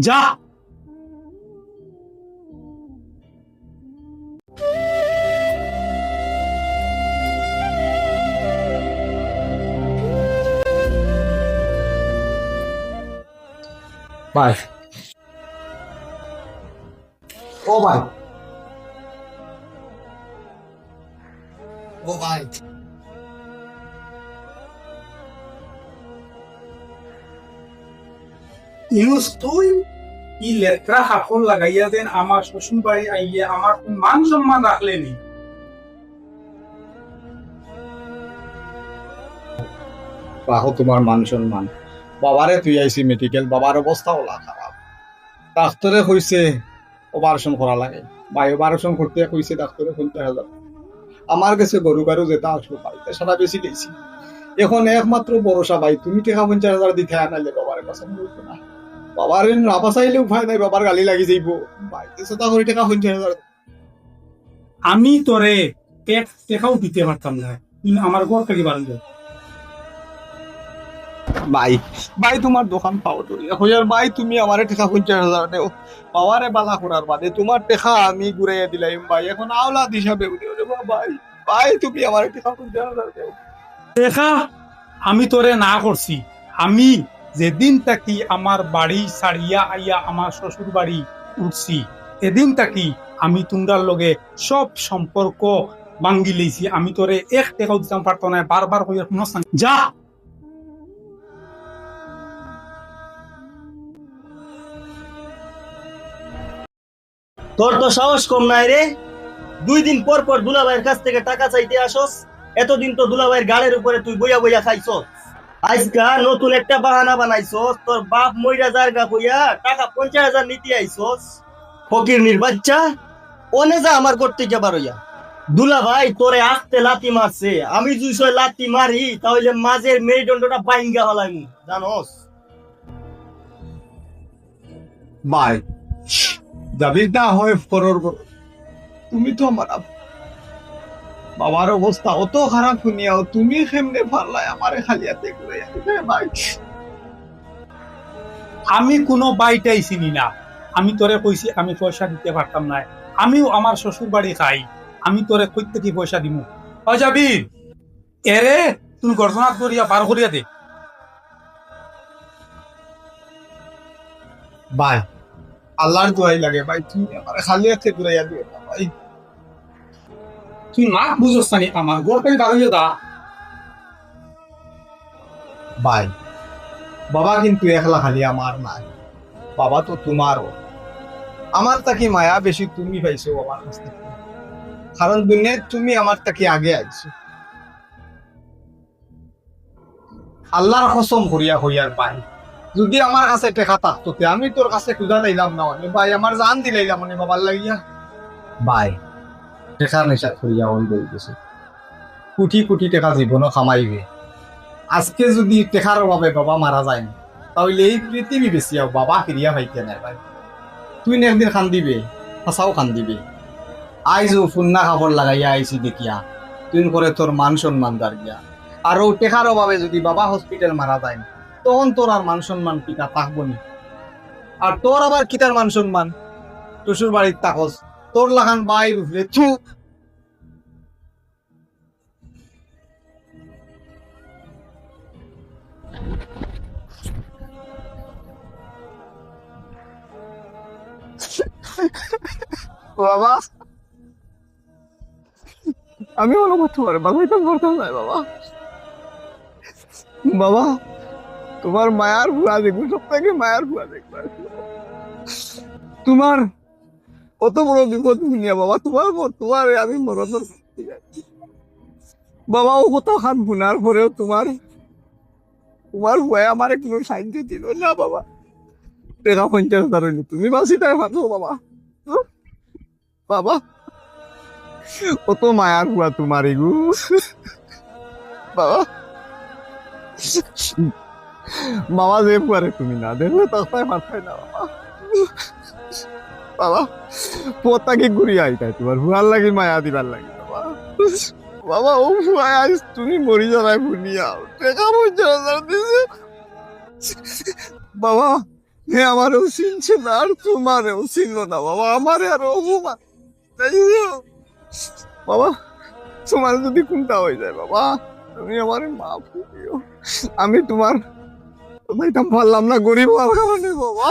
যা। ভাই, ও ভাই, ও ভাই, ইউস তুই ই লেত্রা হাফল লাগাইয়া দেন আমার শ্বশুর বাড়ি আইয়া আমার মান সম্মান রাখলেনি। রাখো তোমার মান সম্মান। বাবারে তুই আইসি মেডিকেল, বাবার অবস্থা ওলা খারাপ। ডাক্তারে কইছে অপারেশন করা লাগে। ভাই অপারেশন করতে কইছে ডাক্তারে 50,000। আমার কাছে গরু গারু যেটা আসলো বাড়িতে সারা বেশি গেছি। এখন একমাত্র ভরসা ভাই, তুমি টাকা 50,000 দিতে আনাইলে বাবারে পছন্দ হইতো না। বাবার না বাঁচাইলে উপায় নাই, বাবার গালি লাগি যাইব। ভাই চেষ্টা করে টাকা 50,000। আমি তোরে পেট টেকাও দিতে পারতাম না, তুই আমার ঘর থেকে বাড়ি যা। ভাই, ভাই তোমার দোকান পাও তো হইয়ার ভাই, তুমি আমারে টাকা 50,000 দেও। বাবারে বালা করার বাদে তোমার টাকা আমি ঘুরাইয়া দিলাম ভাই, এখন আওলাদ হিসাবে ভাই। ভাই তুমি আমার টাকা 50,000 দেও। দেখা, আমি তোরে না করছি। আমি যেদিন তাকি আমার বাড়ি ছাড়িয়া আইয়া আমার শ্বশুর বাড়ি উঠছি, এদিন তাকি আমি তোমরার লগে সব সম্পর্ক ভাঙ্গি লইছি। আমি তোরে এক টাকাও দিতাম পারতো না, বারবার কইয়া শুনস না। যা। তোর তো সাহস কম নাই রে। 2 দিন পর পর দুলাভাইয়ের কাছ থেকে টাকা চাইতে আসস। এতদিন তো দুলাভাইয়ের গাড়ির উপরে তুই বইয়া বইয়া খাইছস। আজকা নতুন একটা বাহানা বানাইছস, তোর বাপ মইরা জায়গা কইয়া টাকা 50,000 নিতে আইছস। ফকিরনির বাচ্চা, ওনে যা আমার করতে যাবার হইয়া। দুলাভাই তোরে আস্তে লাতি মারছে, আমি যদি সে লাতি মারি তাহলে মাঝের মেরুদণ্ডটা বাইঙ্গা হলাইমু, জানোস? ভাই যাবি না হয় ফরর, তুমি তো আমার বাবার অবস্থা অত খারাপ শুনিয়াও তুমি কেমনে পারলাই আমারে খালি হাতে ঘুরাইয়া দিতে ভাই। আমি কোনো বাইটাই চিনি না। আমি তোরে কইছি আমি পয়সা দিতে পারতাম না। আমিও আমার শ্বশুর বাড়ি খাই, আমি তোরে কই থেকে পয়সা দিমু? ও যাবি এরে, তুই গর্দনাথ করিয়া বার করিয়া দে। ভাই আল্লাহর দোয়াই লাগে ভাই, তুমি আমারে খালি হাতে ঘুরাইয়া দিও না ভাই। তুই না বুঝস না আমার গোর পেয়ে বার হইয়া দা। ভাই বাবা কিন্তু একলা খালি আমার নাই, বাবা তো তোমারও। আমার তাকে মায়া বেশি তুমি পাইছো আমার কাছ থেকে, কারণ দুনিয়ায় তুমি আমার তাকে আগে আইছো। আল্লাহর কসম করিয়া হইয়ার ভাই, যদি আমার কাছে টেকা থাকতো তে আমি তোর কাছে খুঁজা দিলাম না মানে ভাই, আমার জান দিলাইলাম মানে বাবার লাগিয়া। ভাই টেকার নেশা করিয়া হই গই গেছে, কোটি কোটি টাকা জীবনও কামাইবে। আজকে যদি টেকার অভাবে বাবা মারা যায় না, তাহলে এই পৃথিবী বেশিয়াও বাবা ফিরিয়া পাইতে নাই ভাই। তুই একদিন খান দিবে, হাসাও খান দিবে। আইজো ফুন্না খাবার লাগাইয়া আইসি দেখিয়া তুই করে তোর মান সম্মান দার গিয়া। আর ও টেকার অভাবে যদি বাবা হসপিটাল মারা যায় না, তখন তোর আর মান সম্মান পিতা থাকবো নি। আর তোর আবার কিতার মান সম্মান, শ্বশুর বাড়ির তাকস, তোর লাগান বাইর উঠলে থু। বাবা আমি মনে করতে পারি বাবাই তো করতাম না বাবা। বাবা তোমার মায়ার ভুয়া দেখবো, সব থেকে মায়ার ভুয়া দেখবো। তোমার অত বড় বিপদ শুনিয়া বাবা, তোমার আমি মরণ। বাবা ও কোথাও খান ভুনার পরেও তোমার তোমার ভয়ে আমার কোনো সাহায্য দিল না বাবা। টাকা 50,000 হইলো, তুমি বাসি টাকা ভাবছো বাবা। বাবা কত মায়ার ভুয়া তোমার এগু বাবা। বাবা যে পারে তুমি না দেখলে তাই মাথায় না বাবা। বাবা পোতাকে ঘুরিয়ে আইতাই তোমার ভুয়ার লাগি মায়া দিবার লাগি বাবা। বাবা ও ভুয়ায় আজ তুমি মরি যাবাই ভুলিয়া টাকা 50,000 দিছে বাবা। হে আমারও চিনছে না আর তোমারেও চিনল না বাবা, আমারে আর অপমান। তাই তো? বাবা তোমার যদি কোনটা হয়ে যায় বাবা, তুমি আমার মাফ করিও। আমি তোমার পারলাম না, গরিব হওয়ার কারণে বাবা।